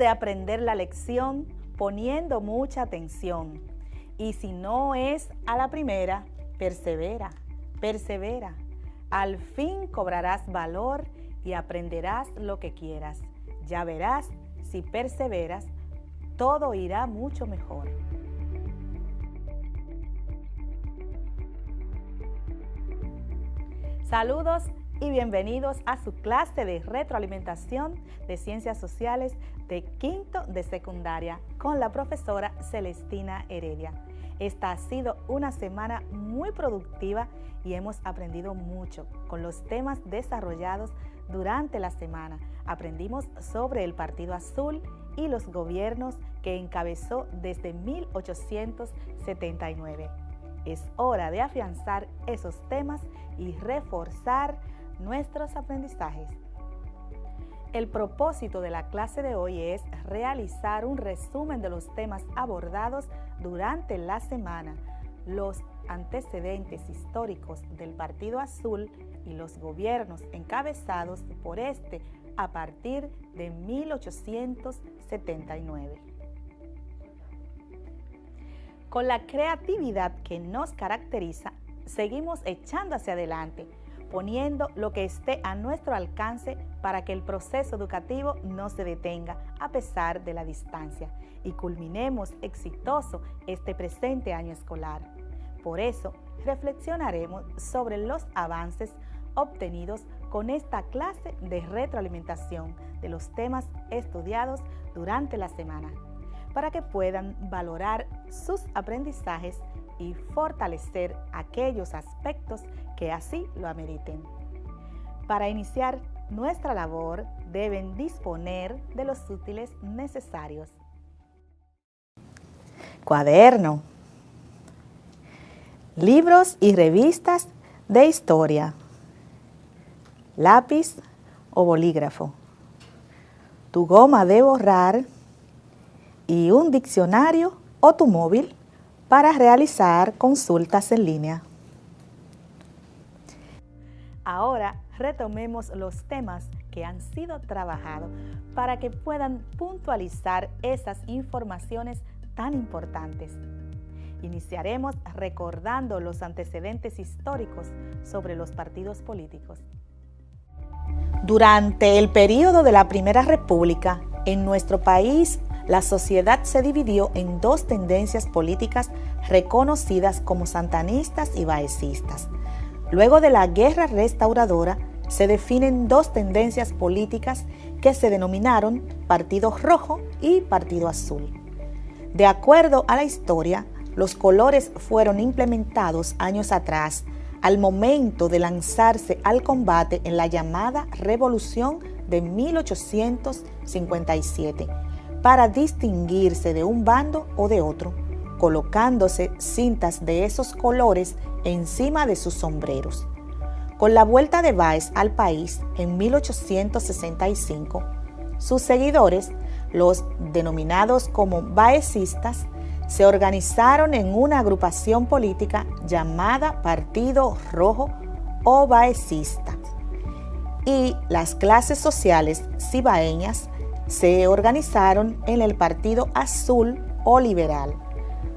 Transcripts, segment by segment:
de aprender la lección poniendo mucha atención. Y si no es a la primera, persevera, persevera. Al fin cobrarás valor y aprenderás lo que quieras. Ya verás, si perseveras, todo irá mucho mejor. Saludos y bienvenidos a su clase de retroalimentación de Ciencias Sociales de quinto de secundaria con la profesora Celestina Heredia. Esta ha sido una semana muy productiva y hemos aprendido mucho con los temas desarrollados durante la semana. Aprendimos sobre el Partido Azul y los gobiernos que encabezó desde 1879. Es hora de afianzar esos temas y reforzar nuestros aprendizajes. El propósito de la clase de hoy es realizar un resumen de los temas abordados durante la semana, los antecedentes históricos del Partido Azul y los gobiernos encabezados por este a partir de 1879. Con la creatividad que nos caracteriza, seguimos echando hacia adelante, poniendo lo que esté a nuestro alcance para que el proceso educativo no se detenga a pesar de la distancia y culminemos exitoso este presente año escolar. Por eso, reflexionaremos sobre los avances obtenidos con esta clase de retroalimentación de los temas estudiados durante la semana, para que puedan valorar sus aprendizajes y fortalecer aquellos aspectos que así lo ameriten. Para iniciar nuestra labor, deben disponer de los útiles necesarios. Cuaderno, libros y revistas de historia, lápiz o bolígrafo, tu goma de borrar y un diccionario o tu móvil para realizar consultas en línea. Ahora retomemos los temas que han sido trabajados para que puedan puntualizar esas informaciones tan importantes. Iniciaremos recordando los antecedentes históricos sobre los partidos políticos. Durante el período de la Primera República, en nuestro país, la sociedad se dividió en dos tendencias políticas reconocidas como santanistas y baecistas. Luego de la Guerra Restauradora, se definen dos tendencias políticas que se denominaron Partido Rojo y Partido Azul. De acuerdo a la historia, los colores fueron implementados años atrás, al momento de lanzarse al combate en la llamada Revolución de 1857, para distinguirse de un bando o de otro, colocándose cintas de esos colores encima de sus sombreros. Con la vuelta de Báez al país en 1865, sus seguidores, los denominados como baecistas, se organizaron en una agrupación política llamada Partido Rojo o Baecista, y las clases sociales cibaeñas se organizaron en el Partido Azul o Liberal,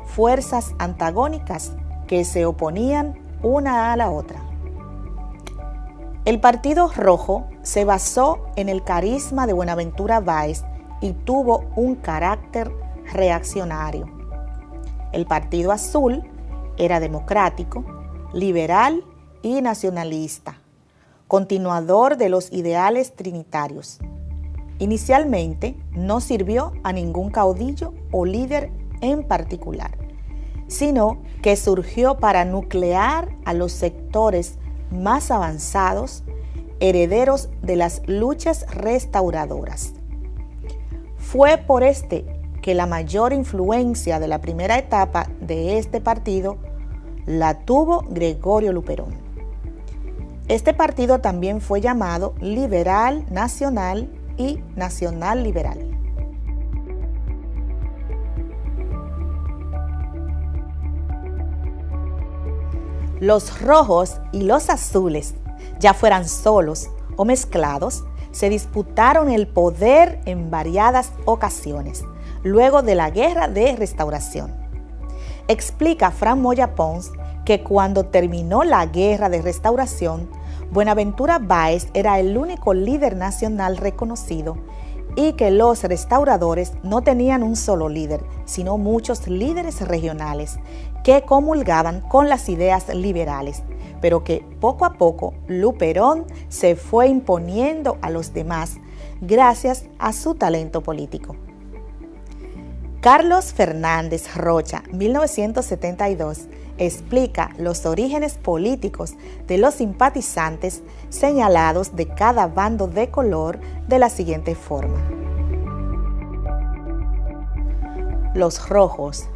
fuerzas antagónicas que se oponían una a la otra. El Partido Rojo se basó en el carisma de Buenaventura Báez y tuvo un carácter reaccionario. El Partido Azul era democrático, liberal y nacionalista, continuador de los ideales trinitarios. Inicialmente no sirvió a ningún caudillo o líder en particular, sino que surgió para nuclear a los sectores más avanzados, herederos de las luchas restauradoras. Fue por que la mayor influencia de la primera etapa de este partido la tuvo Gregorio Luperón. Este partido también fue llamado Liberal Nacional y Nacional Liberal. Los rojos y los azules, ya fueran solos o mezclados, se disputaron el poder en variadas ocasiones, luego de la Guerra de Restauración. Explica Fran Moya Pons que cuando terminó la Guerra de Restauración, Buenaventura Báez era el único líder nacional reconocido y que los restauradores no tenían un solo líder, sino muchos líderes regionales que comulgaban con las ideas liberales, pero que poco a poco Luperón se fue imponiendo a los demás gracias a su talento político. Carlos Fernández Rocha, 1972, explica los orígenes políticos de los simpatizantes señalados de cada bando de color de la siguiente forma. Los rojos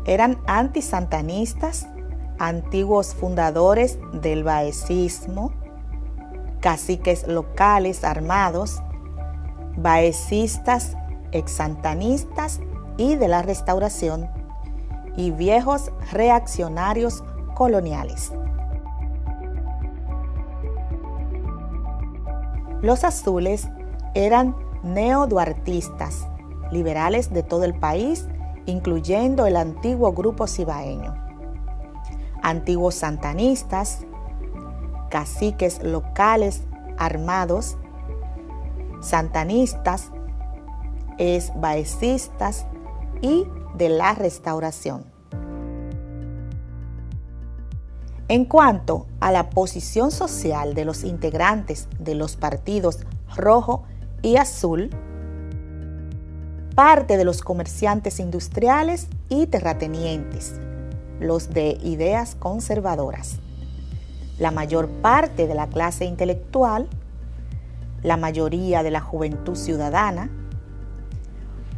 eran antisantanistas, antiguos fundadores del baecismo, caciques locales armados, baecistas, exsantanistas y de la Restauración, y viejos reaccionarios coloniales. Los azules eran neoduartistas, liberales de todo el país, incluyendo el antiguo grupo cibaeño. Antiguos santanistas, caciques locales armados, santanistas, baecistas y de la Restauración. En cuanto a la posición social de los integrantes de los partidos rojo y azul, parte de los comerciantes industriales y terratenientes, los de ideas conservadoras, la mayor parte de la clase intelectual, la mayoría de la juventud ciudadana,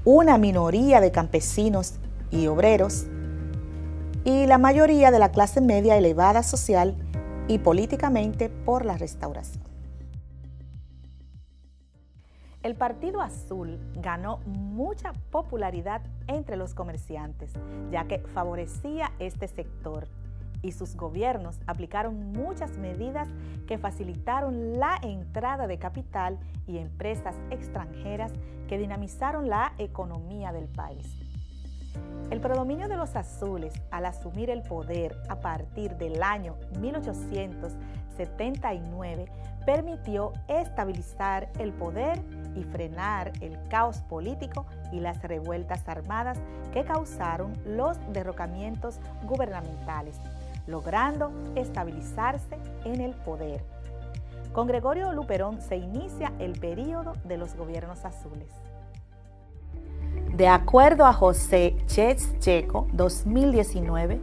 una minoría de campesinos y obreros, y la mayoría de la clase media elevada social y políticamente por la Restauración. El Partido Azul ganó mucha popularidad entre los comerciantes, ya que favorecía este sector, y sus gobiernos aplicaron muchas medidas que facilitaron la entrada de capital y empresas extranjeras que dinamizaron la economía del país. El predominio de los azules al asumir el poder a partir del año 1879 permitió estabilizar el poder y frenar el caos político y las revueltas armadas que causaron los derrocamientos gubernamentales, logrando estabilizarse en el poder. Con Gregorio Luperón se inicia el período de los gobiernos azules. De acuerdo a José Checo, 2019,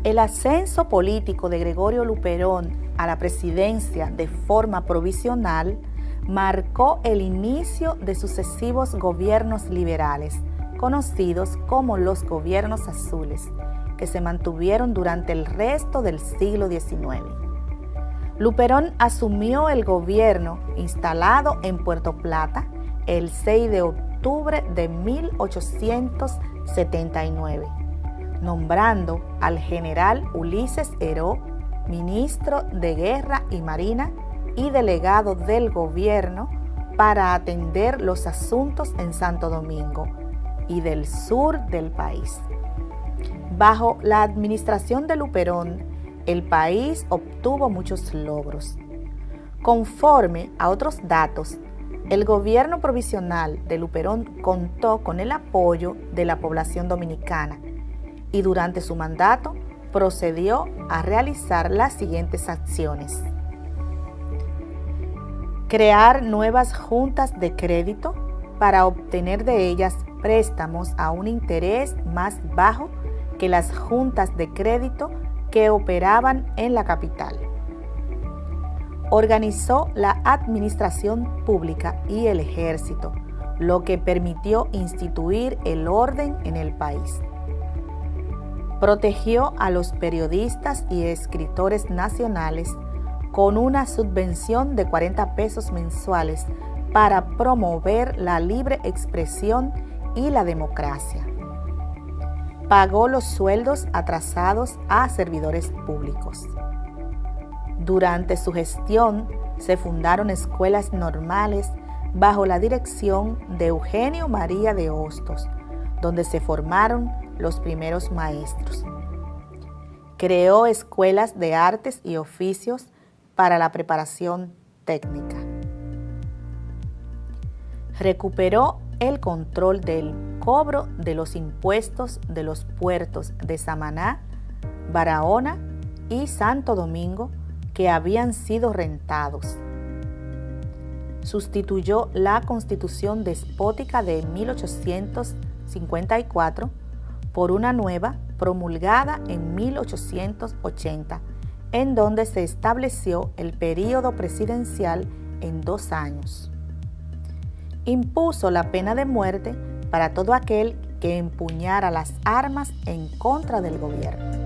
el ascenso político de Gregorio Luperón a la presidencia de forma provisional marcó el inicio de sucesivos gobiernos liberales, conocidos como los gobiernos azules, que se mantuvieron durante el resto del siglo XIX. Luperón asumió el gobierno instalado en Puerto Plata el 6 de octubre de 1879, nombrando al general Ulises Heró ministro de Guerra y Marina y delegado del gobierno para atender los asuntos en Santo Domingo y del sur del país. Bajo la administración de Luperón, el país obtuvo muchos logros. Conforme a otros datos, el gobierno provisional de Luperón contó con el apoyo de la población dominicana y durante su mandato procedió a realizar las siguientes acciones: crear nuevas juntas de crédito para obtener de ellas préstamos a un interés más bajo que las juntas de crédito que operaban en la capital. Organizó la administración pública y el ejército, lo que permitió instituir el orden en el país. Protegió a los periodistas y escritores nacionales con una subvención de 40 pesos mensuales para promover la libre expresión y la democracia. Pagó los sueldos atrasados a servidores públicos. Durante su gestión, se fundaron escuelas normales bajo la dirección de Eugenio María de Hostos, donde se formaron los primeros maestros. Creó escuelas de artes y oficios para la preparación técnica. Recuperó el control del cobro de los impuestos de los puertos de Samaná, Barahona y Santo Domingo que habían sido rentados. Sustituyó la Constitución despótica de 1854 por una nueva promulgada en 1880, en donde se estableció el período presidencial en 2 años. Impuso la pena de muerte para todo aquel que empuñara las armas en contra del gobierno.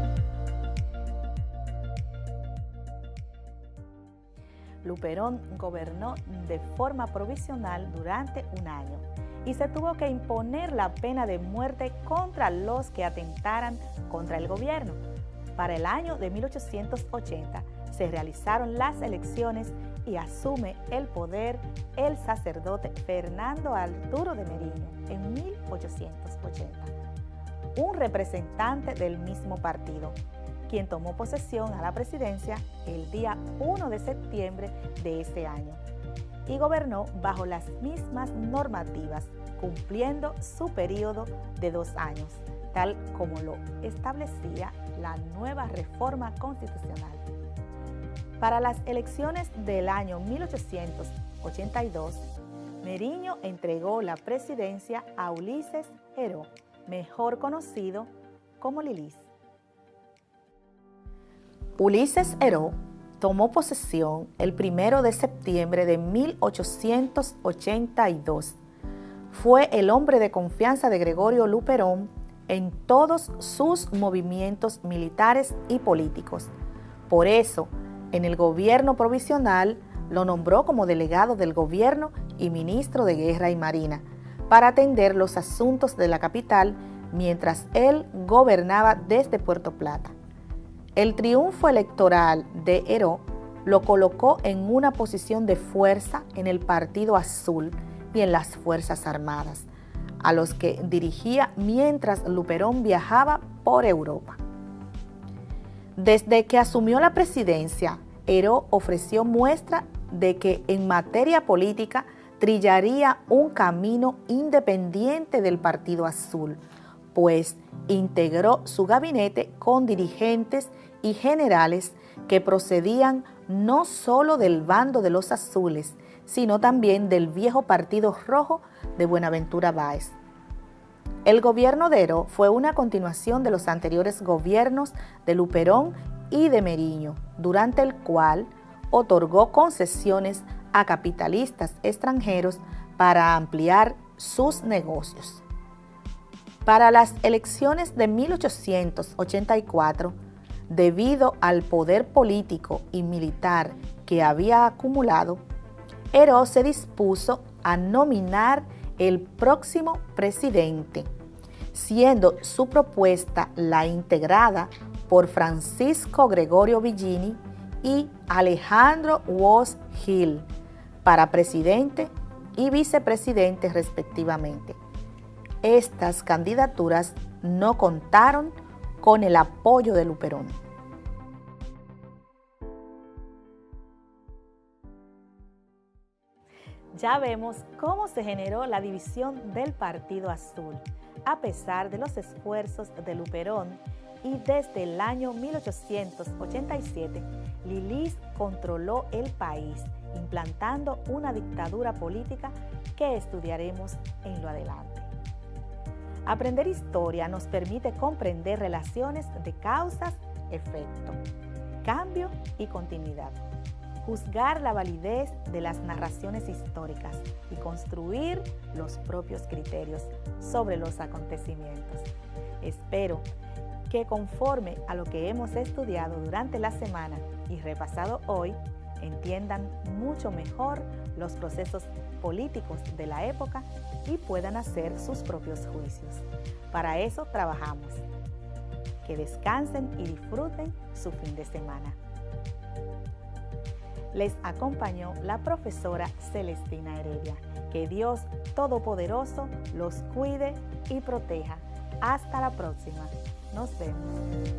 Luperón gobernó de forma provisional durante 1 año y se tuvo que imponer la pena de muerte contra los que atentaran contra el gobierno. Para el año de 1880 se realizaron las elecciones y asume el poder el sacerdote Fernando Arturo de Meriño en 1880, un representante del mismo partido, quien tomó posesión a la presidencia el día 1 de septiembre de ese año y gobernó bajo las mismas normativas, cumpliendo su periodo de 2 años, tal como lo establecía la nueva reforma constitucional. Para las elecciones del año 1882, Meriño entregó la presidencia a Ulises Heró, mejor conocido como Lilis. Ulises Heró tomó posesión el 1 de septiembre de 1882. Fue el hombre de confianza de Gregorio Luperón en todos sus movimientos militares y políticos. Por eso, en el gobierno provisional lo nombró como delegado del gobierno y ministro de Guerra y Marina para atender los asuntos de la capital mientras él gobernaba desde Puerto Plata. El triunfo electoral de Heró lo colocó en una posición de fuerza en el Partido Azul y en las Fuerzas Armadas, a los que dirigía mientras Luperón viajaba por Europa. Desde que asumió la presidencia, Heró ofreció muestra de que en materia política trillaría un camino independiente del Partido Azul, pues integró su gabinete con dirigentes y generales que procedían no solo del bando de los azules, sino también del viejo Partido Rojo de Buenaventura Báez. El gobierno de Heró fue una continuación de los anteriores gobiernos de Luperón y de Meriño, durante el cual otorgó concesiones a capitalistas extranjeros para ampliar sus negocios. Para las elecciones de 1884, debido al poder político y militar que había acumulado, Heró se dispuso a nominar el próximo presidente, siendo su propuesta la integrada por Francisco Gregorio Villini y Alejandro Woz Gil para presidente y vicepresidente respectivamente. Estas candidaturas no contaron con el apoyo de Luperón. Ya vemos cómo se generó la división del Partido Azul, a pesar de los esfuerzos de Luperón, y desde el año 1887, Lilis controló el país, implantando una dictadura política que estudiaremos en lo adelante. Aprender historia nos permite comprender relaciones de causas-efecto, cambio y continuidad, juzgar la validez de las narraciones históricas y construir los propios criterios sobre los acontecimientos. Espero que conforme a lo que hemos estudiado durante la semana y repasado hoy, entiendan mucho mejor los procesos políticos de la época y puedan hacer sus propios juicios. Para eso trabajamos. Que descansen y disfruten su fin de semana. Les acompañó la profesora Celestina Heredia. Que Dios Todopoderoso los cuide y proteja. Hasta la próxima. Nos vemos.